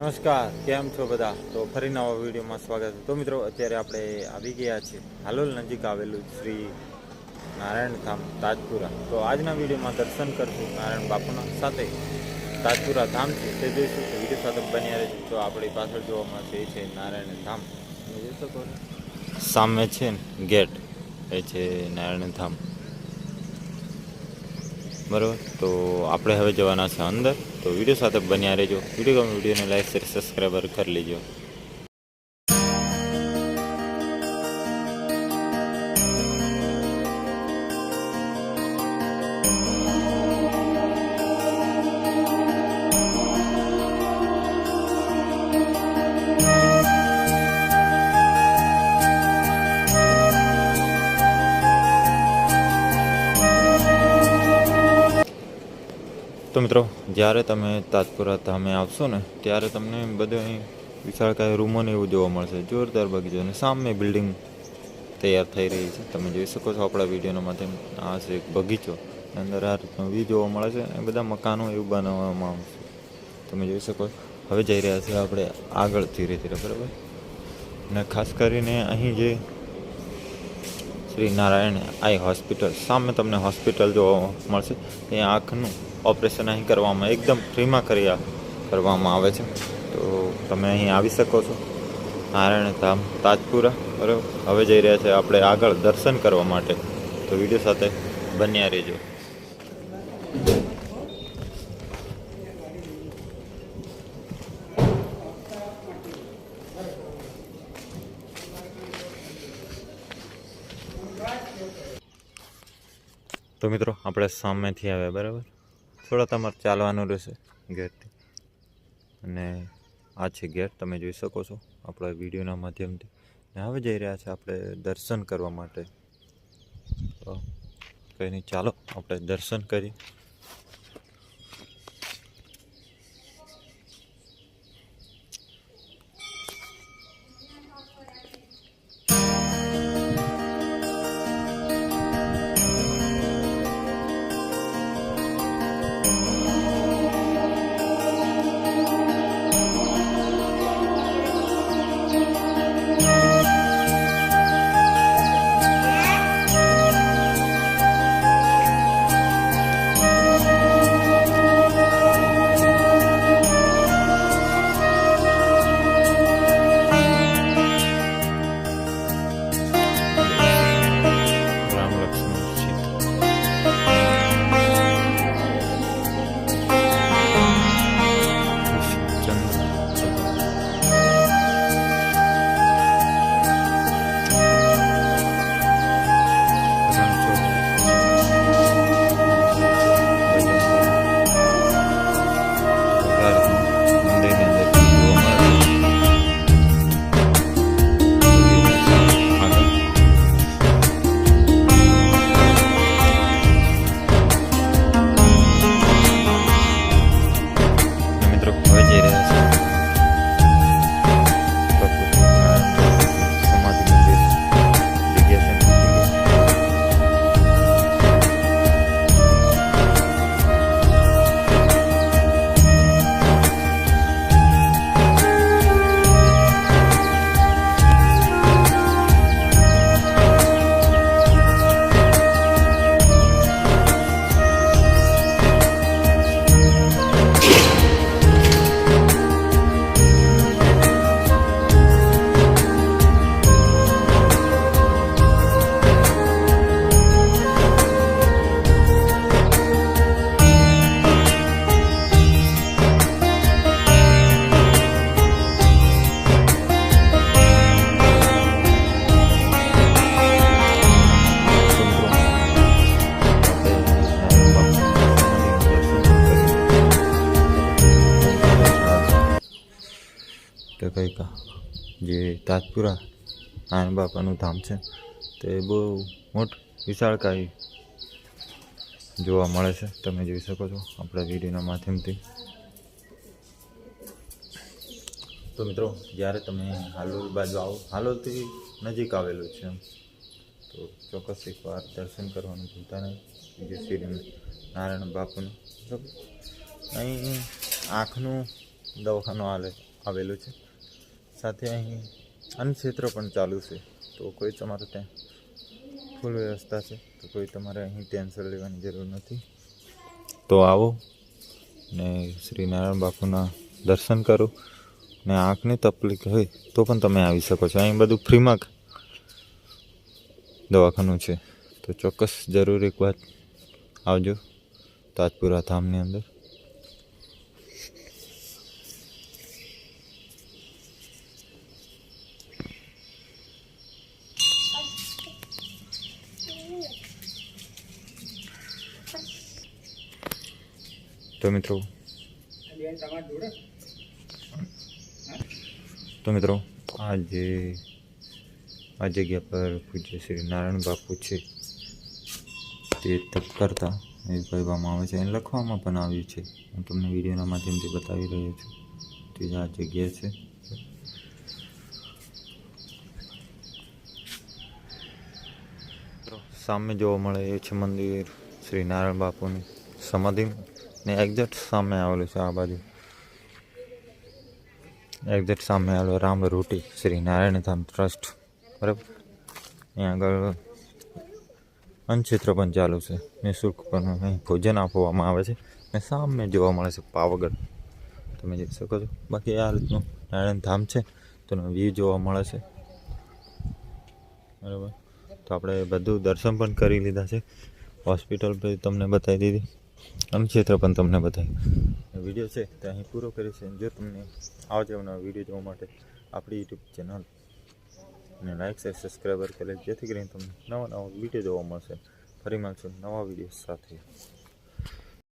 નમસ્કાર, કેમ છો બધા? તો ફરી નવા વિડીયોમાં સ્વાગત છે. તો મિત્રો, અત્યારે આપણે આવી ગયા છીએ હાલોલ નજીક આવેલું શ્રી નારાયણ ધામ તાજપુરા. તો આજના વિડીયોમાં દર્શન કરશું નારાયણ બાપુના સાથે તાજપુરા ધામ છે તે જોઈશું. તો વિડીયો સાથે બન્યા રહેજો. તો આપણી પાછળ જોવા મળશે એ છે નારાયણ ધામ. તમે જોઈ શકો છો સામે છે ગેટ, એ છે નારાયણ ધામ. બરાબર, તો આપણે હવે જવાના છે અંદર. તો વિડીયો સાથે બન્યા રહેજો. વિડીયોને લાઈક શેર સબસ્ક્રાઈબર કરી લેજો. તો મિત્રો, જ્યારે તમે તાજપુરા ધામે આવશો ને ત્યારે તમને બધું અહીં વિશાળકાય રૂમોને એવું જોવા મળશે. જોરદાર બગીચો અને સામે બિલ્ડિંગ તૈયાર થઈ રહી છે. તમે જોઈ શકો છો આપણા વિડીયોના માધ્યમ. આ છે એક બગીચો, અંદર આ રીતનો વ્યૂ જોવા મળે છે અને બધા મકાનો એવું બનાવવામાં આવશે. તમે જોઈ શકો. હવે જઈ રહ્યા છીએ આપણે આગળ ધીરે ધીરે, બરાબર. અને ખાસ કરીને અહીં જે શ્રી નારાયણ આઈ હોસ્પિટલ, સામે તમને હોસ્પિટલ જોવા મળશે. એ આંખનું ઓપરેશન અહીં કરવામાં એકદમ ફ્રીમાં કરવામાં આવે છે. તો તમે અહીં આવી શકો છો નારાયણ ધામ તાજપુરા, બરાબર. હવે જઈ રહ્યા છે આપણે આગળ દર્શન કરવા માટે. તો વિડીયો સાથે બન્યા રહેજો. તો મિત્રો, આપણે સામેથી આવ્યા, બરાબર. થોડા તમારે ચાલવાનું રહેશે ગેટથી. અને આ છે ગેટ, તમે જોઈ શકો છો આપણા વિડીયોના માધ્યમથી. ને હવે જઈ રહ્યા છે આપણે દર્શન કરવા માટે. તો કંઈ નહીં, ચાલો આપણે દર્શન કરીએ. તો કંઈક જે તાજપુરા નારાયણ બાપાનું ધામ છે તે બહુ મોટું વિશાળકાય જોવા મળે છે. તમે જોઈ શકો છો આપણા વિડીયોના માધ્યમથી. તો મિત્રો, જ્યારે તમે હાલોલ બાજુ આવો, હાલોલથી નજીક આવેલું છે, તો ચોક્કસ એકવાર દર્શન કરવાનું ભૂલતા નહીં. જે શ્રી નારાયણ બાપુનું, બરાબર. અહીં આંખનું દવાખાનું હાલે, આવેલું છે. સાથે અહીં અન્ન ક્ષેત્ર પણ ચાલુ છે, તો કોઈ તમારે ત્યાં ફૂલ વ્યવસ્થા છે, તો કોઈ તમારે અહીં ટેન્શન લેવાની જરૂર નથી. તો આવો ને શ્રી નારાયણ બાપુના દર્શન કરો. ને આંખની તકલીફ હોય તો પણ તમે આવી શકો છો. અહીં બધું ફ્રીમાં દવાખાનું છે, તો ચોક્કસ જરૂર એક વાત આવજો તાજપુરા ધામની અંદર. તો મિત્રો આ જગ્યા પર પૂજ્ય શ્રી નારાયણ બાપુ છે તે તપ કરતા એ કહેવામાં આવે છે, એને લખવામાં પણ આવ્યું છે. હું તમને વિડીયોના માધ્યમથી બતાવી રહ્યો છું. તે આ જગ્યા છે. સામે જોવા મળે એ છે મંદિર શ્રી નારાયણ બાપુની સમાધિ ને એક્ઝેક્ટ સામે આવેલું છે. આ બાજુ એક્ઝેક્ટ સામે આવેલો રામ રોટી શ્રી નારાયણ ધામ ટ્રસ્ટ, બરાબર. અહીંયા આગળ અન્ન ક્ષેત્ર પણ ચાલુ છે. નિઃશુલ્ક પણ અહીં ભોજન આપવામાં આવે છે. ને સામે જોવા મળે છે પાવાગઢ, તમે જોઈ શકો છો. બાકી આ રીતનું નારાયણ ધામ છે, તો વ્યૂ જોવા મળે છે, બરાબર. તો આપણે બધું દર્શન પણ કરી લીધા છે. હોસ્પિટલ પર તમને બતાવી દીધી, અન્ન ક્ષેત્ર પણ તમને બતાવ્યું. વિડીયો છે તે અહીં પૂરો કરી છે. જો તમને આવા જેવા વિડીયો જોવા માટે આપણી યુટ્યુબ ચેનલ અને લાઈક શેર સબસ્ક્રાઈબર કરે, જેથી કરીને તમને નવા વિડીયો જોવા મળશે. ફરી મળશું નવા વિડીયો સાથે.